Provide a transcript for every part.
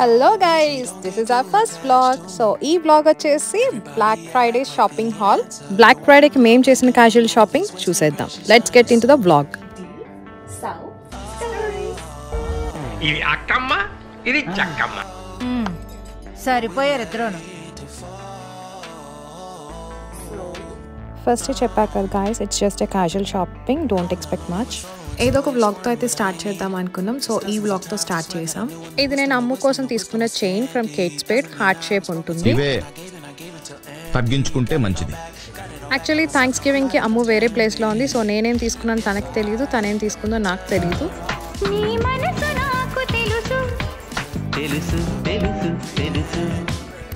Hello guys, this is our first vlog. So ఈ vlog వచ్చేసి black friday shopping haul. Black ఫ్రైడేకి మేము చేసిన క్యాజువల్ షాపింగ్ చూసేద్దాం. Let's get in to the vlog. ఇది అక్కమ్మ, ఇది చక్కమ్మ. సరిపోయారు ఇద్దరును. ఫస్ట్ చెప్పాక కదా guys, it's just a casual shopping, don't expect much. ఏదో ఒక వ్లాగ్తో అయితే స్టార్ట్ చేద్దాం అనుకున్నాం. సో ఈ వ్లాగ్తో స్టార్ట్ చేసాం. ఇది నేను అమ్ము కోసం తీసుకున్న chain from Kate Spade, heart shape ఉంటుంది. తగ్గించుకుంటే మంచిది. యాక్చువల్లీ థ్యాంక్స్ గివింగ్కి అమ్ము వేరే ప్లేస్లో ఉంది. సో నేనేం తీసుకున్నాను తనకు తెలియదు, తనేం తీసుకుందో నాకు తెలియదు.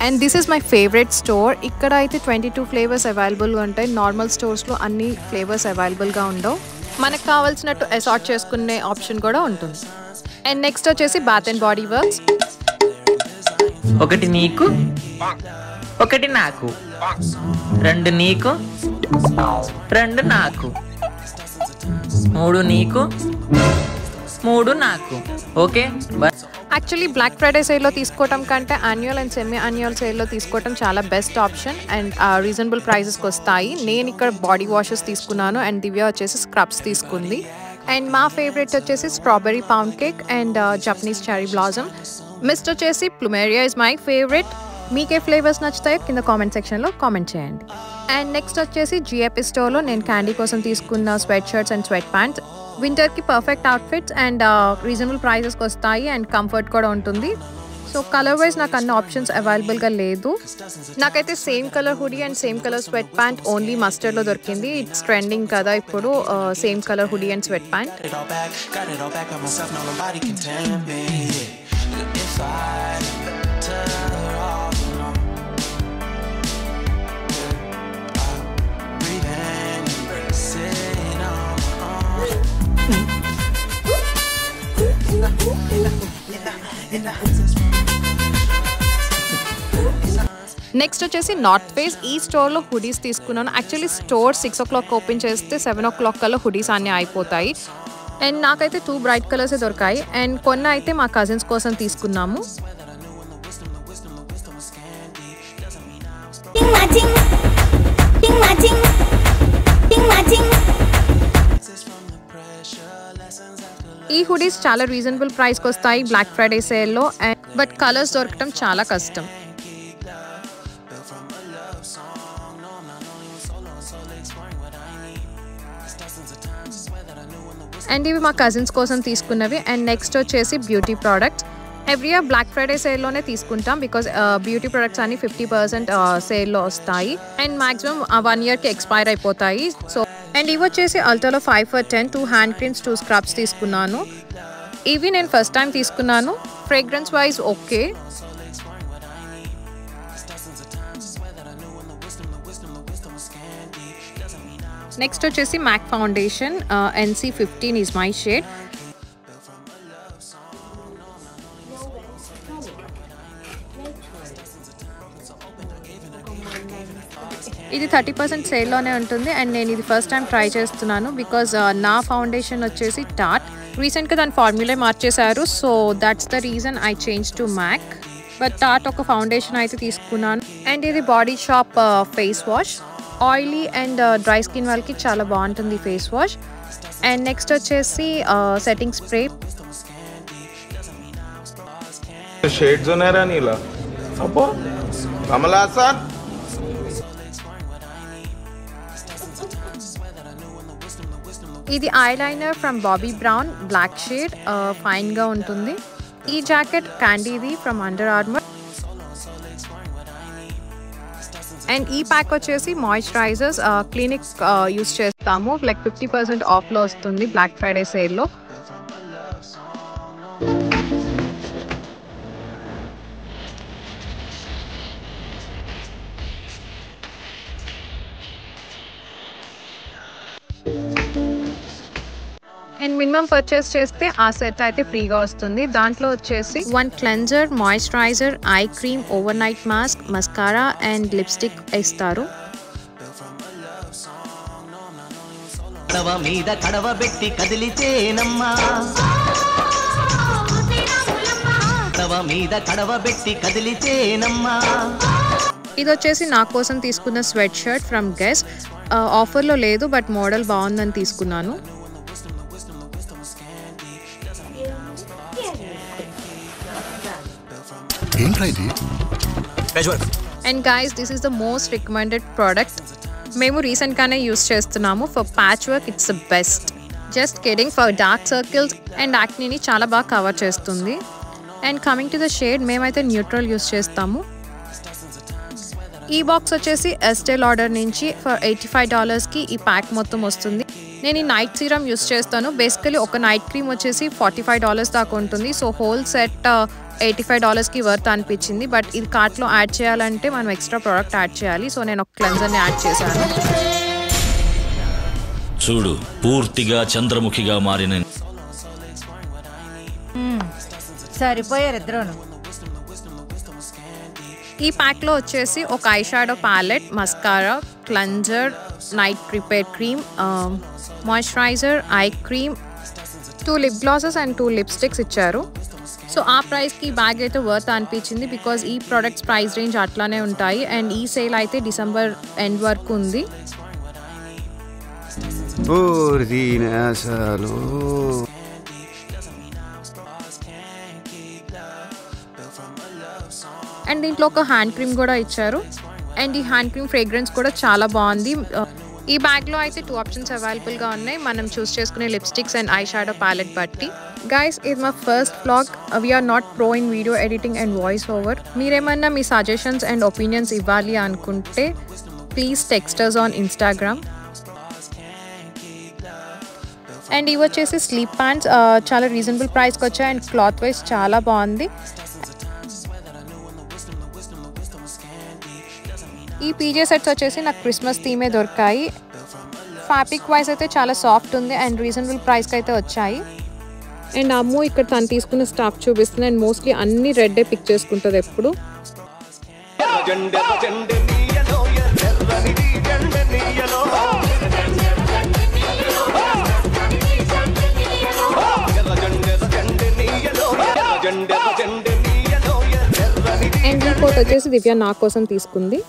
And this is my favourite store. ఇక్కడ అయితే 22 ఫ్లేవర్స్ అవైలబుల్గా ఉంటాయి. నార్మల్ స్టోర్స్లో అన్ని ఫ్లేవర్స్ అవైలబుల్గా ఉండవు. మనకు కావాల్సినట్టు అసార్ట్ చేసుకునే ఆప్షన్ కూడా ఉంటుంది. అండ్ నెక్స్ట్ వచ్చేసి బాత్ అండ్ బాడీ వర్క్స్. ఒకటి నీకు, ఒకటి నాకు, రెండు నీకు, రెండు నాకు, మూడు నీకు, మూడు నాకు. ఓకే. యాక్చువల్లీ బ్లాక్ ఫ్రైడే సేల్లో తీసుకోవటం కంటే యాన్యువల్ అండ్ సెమీ యాన్యువల్ సేల్లో తీసుకోవటం చాలా బెస్ట్ ఆప్షన్ అండ్ రీజనబుల్ ప్రైజెస్కి వస్తాయి. నేను ఇక్కడ బాడీ వాషెస్ తీసుకున్నాను అండ్ దివ్య వచ్చేసి స్క్రబ్స్ తీసుకుంది. అండ్ మా ఫేవరెట్ వచ్చేసి strawberry pound cake and Japanese cherry blossom. Mist వచ్చేసి ప్లూమెరియా ఇస్ మై ఫేవరెట్. మీకే ఫ్లేవర్స్ నచ్చుతాయో కింద కామెంట్ సెక్షన్లో కామెంట్ చేయండి. అండ్ నెక్స్ట్ వచ్చేసి జిఎపి స్టోర్లో నేను క్యాండీ కోసం తీసుకున్న sweat shirts and sweat pants. వింటర్కి పర్ఫెక్ట్ అవుట్ఫిట్స్ అండ్ రీజనబుల్ ప్రైజెస్కి వస్తాయి అండ్ కంఫర్ట్ కూడా ఉంటుంది. సో కలర్ వైజ్ నాకు అన్ని ఆప్షన్స్ అవైలబుల్గా లేదు. నాకైతే same colour hoodie and same colour sweat pant only మస్టర్డ్లో దొరికింది. ఇట్స్ ట్రెండింగ్ కదా ఇప్పుడు same colour hoodie and sweat pant. Next వచ్చేసి నార్త్ ఫేస్. ఈ స్టోర్లో హుడీస్ తీసుకున్నాను. యాక్చువల్లీ స్టోర్ 6 o'clock ఓపెన్ చేస్తే 7 o'clock కల్లా హుడీస్ అన్నీ అయిపోతాయి. అండ్ నాకైతే 2 బ్రైట్ కలర్సే దొరికాయి అండ్ కొన్ని అయితే మా కజిన్స్ కోసం తీసుకున్నాము. ఈ హుడీస్ చాలా రీజనబుల్ ప్రైస్కి వస్తాయి బ్లాక్ ఫ్రైడే సేల్లో. బట్ కలర్స్ దొరకటం చాలా కష్టం. అండ్ ఇవి మా కజిన్స్ కోసం తీసుకున్నవి. అండ్ నెక్స్ట్ వచ్చేసి beauty products. Every year black friday సేల్లోనే తీసుకుంటాం బికాజ్ బ్యూటీ ప్రొడక్ట్స్ అన్ని 50% సేల్లో వస్తాయి అండ్ మాక్సిమం 1 yearకి ఎక్స్పైర్ అయిపోతాయి. సో అండ్ ఇవి వచ్చేసి అల్టాలో 5 for 10 2 హ్యాండ్ క్రీమ్స్ 2 స్క్రబ్స్ తీసుకున్నాను. ఇవి నేను ఫస్ట్ టైం తీసుకున్నాను. Fragrance wise okay. నెక్స్ట్ వచ్చేసి MAC foundation NC15 is my shade. ఇది 30% సేల్లోనే ఉంటుంది అండ్ నేను ఇది ఫస్ట్ టైం ట్రై చేస్తున్నాను బికాజ్ నా ఫౌండేషన్ వచ్చేసి టాట్. రీసెంట్గా దాని ఫార్ములా మార్చేశారు. So that's the reason I change to MAC. But టాట్ ఒక ఫౌండేషన్ అయితే తీసుకున్నాను. అండ్ ఇది Body Shop face wash. Oily and dry skin వాళ్ళకి చాలా బాగుంటుంది ఫేస్ వాష్. అండ్ నెక్స్ట్ వచ్చేసి సెట్టింగ్ స్ప్రే. షేడ్స్ ఉన్నారా నీలా? అబ్బో కమలా సార్. ఇది eyeliner from Bobbi Brown, black shade, ఫైన్గా ఉంటుంది. ఈ జాకెట్ క్యాండీది ఫ్రమ్ అండర్ ఆర్మర్. అండ్ ఈ ప్యాక్ వచ్చేసి మాయిశ్చరైజర్స్ క్లినిక్ యూస్ చేస్తాము. లైక్ 50% ఆఫ్లో వస్తుంది బ్లాక్ ఫ్రైడే సేల్లో. అండ్ మినిమం పర్చేస్ చేస్తే ఆ సెట్ అయితే ఫ్రీగా వస్తుంది. దాంట్లో వచ్చేసి 1 cleanser, moisturiser, eye cream, overnight mask, mascara and lipstick ఇస్తారు. మీద కడవ పెట్టి కదిలితేనమ్మా కండవ మీద కడవ పెట్టి కదిలితేనమ్మా. ఇది వచ్చేసి నా కోసం తీసుకున్న స్వెట్ షర్ట్ ఫ్రమ్ గెస్. ఆఫర్లో లేదు, బట్ మోడల్ బాగుందని తీసుకున్నాను. And guys, this is the most recommended product. మేము రీసెంట్గానే యూస్ చేస్తున్నాము. For patch work it's the best. Just kidding, for dark circles and యాక్నీని చాలా బాగా కవర్ చేస్తుంది. And coming to the shade, మేమైతే న్యూట్రల్ యూస్ చేస్తాము. ఈ బాక్స్ వచ్చేసి ఎస్టే లాడర్ నుంచి ఫర్ $85కి ఈ ప్యాక్ మొత్తం వస్తుంది. నేను ఈ నైట్ సీరం యూస్ చేస్తాను. బేసికలీ ఒక నైట్ క్రీమ్ వచ్చేసి $45 దాకా ఉంటుంది. సో హోల్ సెట్ $85కి వర్త్ అనిపించింది. బట్ ఇది కార్ట్లో యాడ్ చేయాలంటే మనం ఎక్స్ట్రా ప్రోడక్ట్ యాడ్ చేయాలి. సో నేను ఒక క్లెన్జర్ని యాడ్ చేశాను. చూడు, పూర్తిగా చంద్రముఖిగా మారిన సరిపోయారు ఇద్దరును. ఈ ప్యాక్లో వచ్చేసి ఒక eye shadow palette, mascara, cleanser, night prepare cream, moisturiser, eye cream, 2 lip glosses and 2 lipsticks ఇచ్చారు. సో ఆ ప్రైస్కి బ్యాగ్ అయితే వర్త్ అనిపించింది. బికాజ్ ఈ ప్రోడక్ట్స్ ప్రైస్ రేంజ్ అట్లానే ఉంటాయి. అండ్ ఈ సేల్ అయితే డిసెంబర్ ఎండ్ వరకు ఉంది. అండ్ దీంట్లో ఒక హ్యాండ్ క్రీమ్ కూడా ఇచ్చారు. అండ్ ఈ హ్యాండ్ క్రీమ్ ఫ్రేగ్రెన్స్ కూడా చాలా బాగుంది. ఈ బ్యాగ్లో అయితే 2 ఆప్షన్స్ అవైలబుల్గా ఉన్నాయి, మనం చూస్ చేసుకునే lipsticks and eye shadow palette బట్టి. గైస్, ఇది మా first vlog. We are not pro in video editing and voice over. మీరేమన్నా మీ సజెషన్స్ అండ్ ఒపీనియన్స్ ఇవ్వాలి అనుకుంటే please text us on Instagram. And ఇవి వచ్చేసి స్లీప్ ప్యాంట్స్, చాలా రీజనబుల్ ప్రైస్కి వచ్చాయి. అండ్ క్లాత్ వైజ్ చాలా బాగుంది. ఈ పీజే సెట్స్ వచ్చేసి నాకు క్రిస్మస్ థీమే దొరికాయి. ఫ్యాబ్రిక్ వైజ్ అయితే చాలా సాఫ్ట్ ఉంది అండ్ రీజనబుల్ ప్రైస్కి అయితే వచ్చాయి. అండ్ అమ్ము ఇక్కడ తను తీసుకున్న స్టాఫ్ చూపిస్తుంది. అండ్ మోస్ట్లీ అన్ని రెడ్డే పిక్ చేసుకుంటుంది ఎప్పుడు. అండ్ ఈ కోట్ వచ్చేసి దివ్య నా కోసం తీసుకుంది.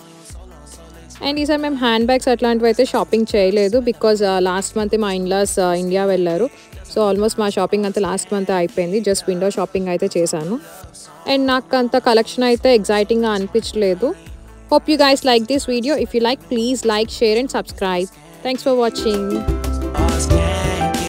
అండ్ ఈసారి మేము హ్యాండ్ బ్యాగ్స్ అట్లాంటివి అయితే షాపింగ్ చేయలేదు. బికాజ్ లాస్ట్ మంత్ మా ఇన్లాస్ ఇండియా వెళ్ళారు. సో ఆల్మోస్ట్ మా షాపింగ్ అంతా లాస్ట్ మంత్ అయిపోయింది. జస్ట్ విండో షాపింగ్ అయితే చేశాను. అండ్ నాకు అంత కలెక్షన్ అయితే ఎగ్జైటింగ్గా అనిపించలేదు. Hope you guys like this video. If you like, please like, share and subscribe. Thanks for watching.